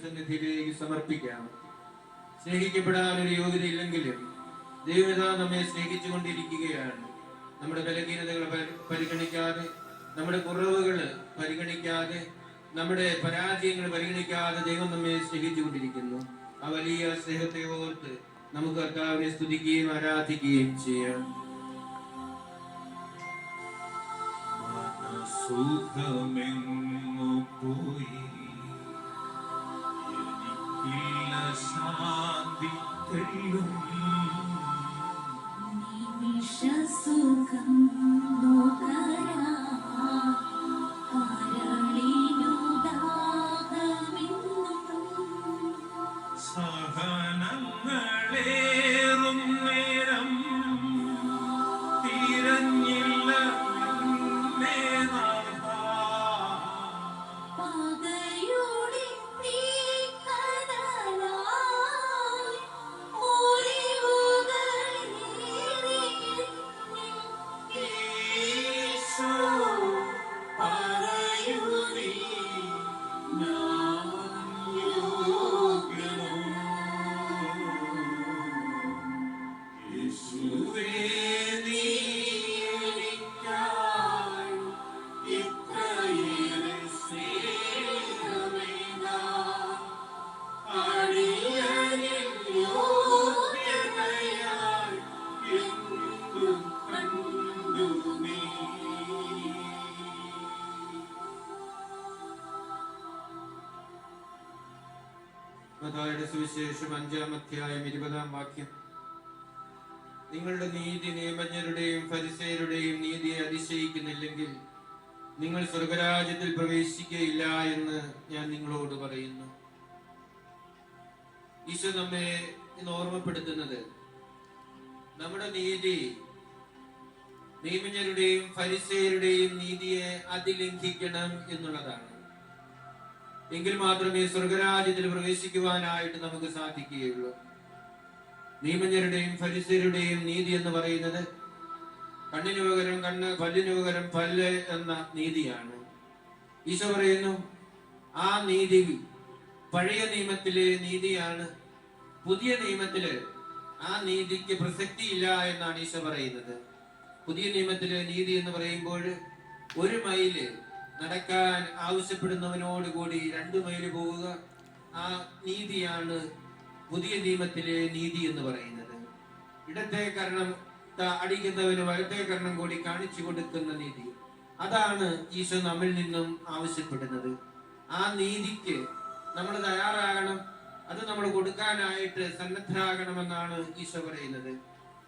സന്നിധിയിലേക്ക് സമർപ്പിക്കാം. സ്നേഹിക്കപ്പെടാൻ ഒരു യോഗ്യതയില്ലെങ്കിലും ദൈവത നമ്മെ സ്നേഹിച്ചു കൊണ്ടിരിക്കുകയാണ്. നമ്മുടെ ബലഹീനതകൾ പരിഗണിക്കാതെ, നമ്മുടെ കുറവുകൾ പരിഗണിക്കാതെ, നമ്മുടെ പരാജയങ്ങൾ പരിഗണിക്കാതെ ദൈവം നമ്മെ സ്നേഹിച്ചു കൊണ്ടിരിക്കുന്നു. ആ വലിയ സ്നേഹത്തെ ഓർത്ത് നമുക്ക് കർത്താവിനെ സ്തുതിക്കുകയും ആരാധിക്കുകയും ചെയ്യാം. സുഖമെങ്ങു പോയി ശാന്തി തെല്ലും നിമിഷസുഖം നോകരാ സഹനങ്ങളേറും നേരം തിരഞ്ഞില്ല സുവിശേഷം 5-ാം അധ്യായം 20-ാം വാക്യം. നിങ്ങളുടെ നീതി നിയമജ്ഞരുടെയും ഫരിസേയരുടെയും നീതിയെ അതിശയിക്കുന്നില്ലെങ്കിൽ നിങ്ങൾ സ്വർഗരാജ്യത്തിൽ പ്രവേശിക്കുകയില്ല എന്ന് ഞാൻ നിങ്ങളോട് പറയുന്നു. ഈശോ നമ്മെ ഇന്ന് ഓർമ്മപ്പെടുത്തുന്നത് നമ്മുടെ നീതി നിയമജ്ഞരുടെയും ഫരിസേയരുടെയും നീതിയെ അതിലംഘിക്കണം എന്നുള്ളതാണ്. എങ്കിൽ മാത്രമേ സ്വർഗരാജ്യത്തിൽ പ്രവേശിക്കുവാനായിട്ട് നമുക്ക് സാധിക്കുകയുള്ളൂ. നിയമജ്ഞരുടെയും ഫരിസേയരുടെയും നീതി എന്ന് പറയുന്നത് കണ്ണിന് പകരം കണ്ണ്, പല്ലിന് പകരം പല്ല് എന്ന നീതിയാണ്. ഈശോ പറയുന്നു ആ നീതി പഴയ നിയമത്തിലെ നീതിയാണ്. പുതിയ നിയമത്തില് ആ നീതിക്ക് പ്രസക്തിയില്ല എന്നാണ് ഈശോ പറയുന്നത്. പുതിയ നിയമത്തിലെ നീതി എന്ന് പറയുമ്പോൾ 1 മൈല് നടക്കാൻ ആവശ്യപ്പെടുന്നവനോട് കൂടി 2 മൈല് പോവുക, ആ നീതിയാണ് പുതിയ നിയമത്തിലെ നീതി എന്ന് പറയുന്നത്. ഇടത്തെ കർണം അടിക്കുന്നവന് വലത്തെ കർണം കൂടി കാണിച്ചു കൊടുക്കുന്ന നീതി, അതാണ് ഈശോ നമ്മിൽ നിന്നും ആവശ്യപ്പെടുന്നത്. ആ നീതിക്ക് നമ്മൾ തയ്യാറാകണം, അത് നമ്മൾ കൊടുക്കാനായിട്ട് സന്നദ്ധരാകണമെന്നാണ് ഈശോ പറയുന്നത്.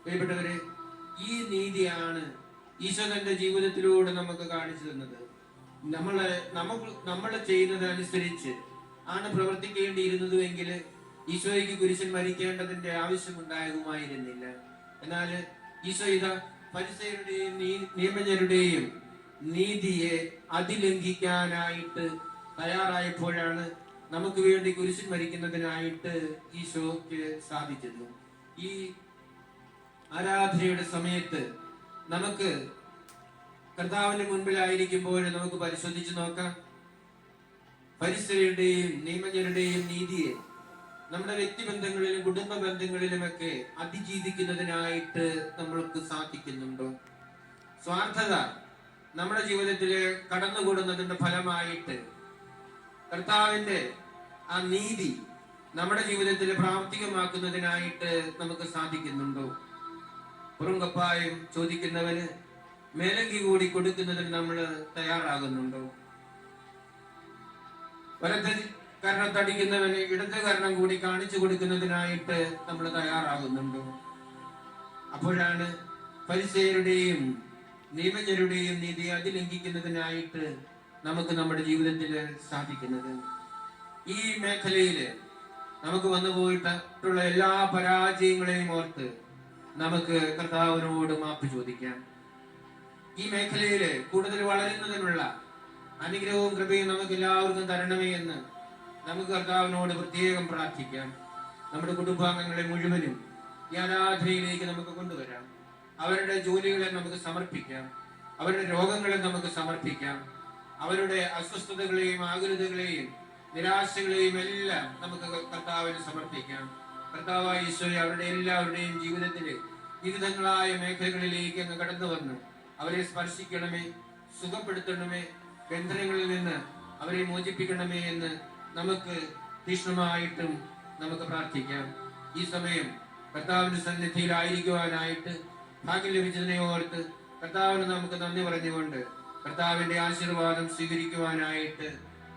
പ്രിയപ്പെട്ടവരെ, ഈ നീതിയാണ് ഈശോ തന്റെ ജീവിതത്തിലൂടെ നമുക്ക് കാണിച്ചു തന്നത്. നമ്മൾ ചെയ്യുന്നതനുസരിച്ച് ആണ് പ്രവർത്തിക്കേണ്ടിയിരുന്നതുവെങ്കിൽ ഈശോയ്ക്ക് കുരിശിൽ മരിക്കേണ്ടതിന്റെ ആവശ്യമുണ്ടാകുമായിരുന്നില്ല. എന്നാൽ ഈശോ ഇതാ ഫരിസേയരുടെയും നിയമജ്ഞരുടെയും നീതിയെ അതിലംഘിക്കാനായിട്ട് തയ്യാറായപ്പോഴാണ് നമുക്ക് വേണ്ടി കുരിശിൽ മരിക്കുന്നതിനായിട്ട് ഈശോയ്ക്ക് സാധിച്ചത്. ഈ ആരാധനയുടെ സമയത്ത് നമുക്ക് കർത്താവിന്റെ മുൻപിലായിരിക്കുമ്പോൾ നമുക്ക് പരിശോധിച്ച് നോക്കാം. ഫരിസേയരുടെയും നിയമജ്ഞരുടെയും നീതിയെ നമ്മുടെ വ്യക്തിബന്ധങ്ങളിലും കുടുംബ ബന്ധങ്ങളിലുമൊക്കെ അതിജീവിക്കുന്നതിനായിട്ട് നമ്മൾക്ക് സാധിക്കുന്നുണ്ടോ? സ്വാർത്ഥത നമ്മുടെ ജീവിതത്തിൽ കടന്നുകൂടുന്നതിന്റെ ഫലമായിട്ട് കർത്താവിന്റെ ആ നീതി നമ്മുടെ ജീവിതത്തിൽ പ്രാവർത്തികമാക്കുന്നതിനായിട്ട് നമുക്ക് സാധിക്കുന്നുണ്ടോ? പുറംകപ്പായും ചോദിക്കുന്നവന് മേലങ്കി കൂടി കൊടുക്കുന്നതിന് നമ്മൾ തയ്യാറാകുന്നുണ്ടോ? വലത്തെ കർണത്തടിക്കുന്നവന് ഇടത്തെ കർണം കൂടി കാണിച്ചു കൊടുക്കുന്നതിനായിട്ട് നമ്മൾ തയ്യാറാകുന്നുണ്ടോ? അപ്പോഴാണ് ഫരിസേയരുടെയും നിയമജരുടെയും നീതി അതിലംഘിക്കുന്നതിനായിട്ട് നമുക്ക് നമ്മുടെ ജീവിതത്തിൽ സാധിക്കുന്നത്. ഈ മേഖലയിൽ നമുക്ക് വന്നു പോയിട്ടുള്ള എല്ലാ പരാജയങ്ങളെയും ഓർത്ത് നമുക്ക് കർത്താവിനോട് മാപ്പ് ചോദിക്കാം. ഈ മേഖലയിൽ കൂടുതൽ വളരുന്നതിനുള്ള അനുഗ്രഹവും കൃപയും നമുക്ക് എല്ലാവർക്കും തരണമേ എന്ന് നമുക്ക് കർത്താവിനോട് പ്രത്യേകം പ്രാർത്ഥിക്കാം. നമ്മുടെ കുടുംബാംഗങ്ങളെ മുഴുവനും ഈ ആരാധനയിലേക്ക് നമുക്ക് കൊണ്ടുവരാം. അവരുടെ ജോലികളെ നമുക്ക് സമർപ്പിക്കാം, അവരുടെ രോഗങ്ങളെ നമുക്ക് സമർപ്പിക്കാം, അവരുടെ അസ്വസ്ഥതകളെയും ആകുലതകളെയും നിരാശകളെയും എല്ലാം നമുക്ക് കർത്താവിന് സമർപ്പിക്കാം. കർത്താവായ ഈശോയെ അവരുടെ എല്ലാവരുടെയും ജീവിതത്തിലെ വിവിധങ്ങളായ മേഖലകളിലേക്ക് അങ്ങ് കടന്നു വന്ന് അവരെ സ്പർശിക്കണമേ, സുഖപ്പെടുത്തണമേ, ബന്ധനങ്ങളിൽ നിന്ന് അവരെ മോചിപ്പിക്കണമേ എന്ന് നമുക്ക് തീക്ഷ്ണമായിട്ടും നമുക്ക് പ്രാർത്ഥിക്കാം. ഈ സമയം കർത്താവിന്റെ സന്നിധിയിലായിരിക്കുവാനായിട്ട് ഭാഗ്യം ലഭിച്ചതിനെ ഓർത്ത് കർത്താവിന് നമുക്ക് നന്ദി പറഞ്ഞുകൊണ്ട് കർത്താവിന്റെ ആശീർവാദം സ്വീകരിക്കുവാനായിട്ട്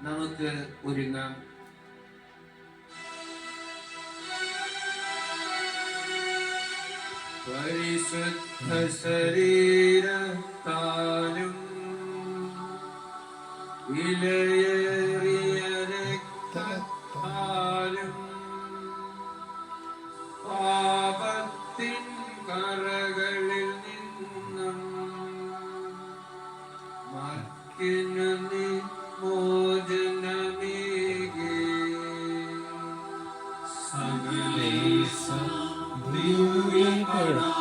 നമുക്ക് ഒരുങ്ങാം. പരിശുദ്ധ ശരീരത്താലും വിലയേറിയ രക്തത്താലും പാപത്തിൻ കറകളിൽ നിന്നും മർക്കിനു നീ മോചനമേകി സകലേശ ദിവ്യകടാക്ഷം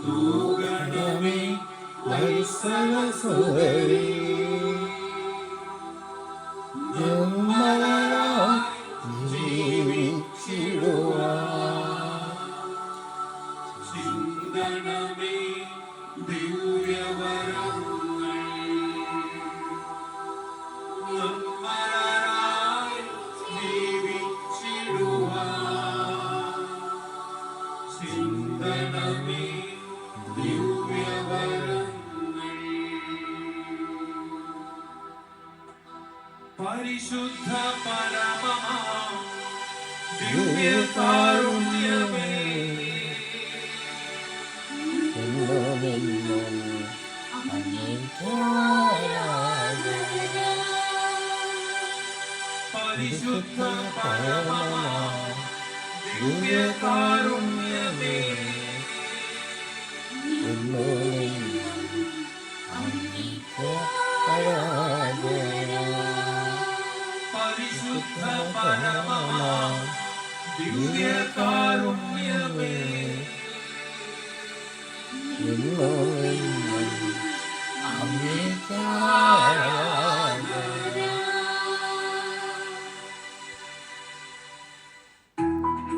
തൂകണമേ വത്സലസുതരേ ചിന്തനമേ ദിവ്യവരങ്ങൾ നിർമ്മലരായി ജീവിച്ചിടുവാൻ. ചിന്തനമേ ദിവ്യവരങ്ങൾ. പരിശുദ്ധ പരമമാ ദിവ്യകാരുണ്യമേ പരിശുദ്ധ പരമമാ ദിവ്യകാരുണ്യമേ പരിശുദ്ധ പരമമാ ദിവ്യകാരുണ്യമേ ആമേൻ.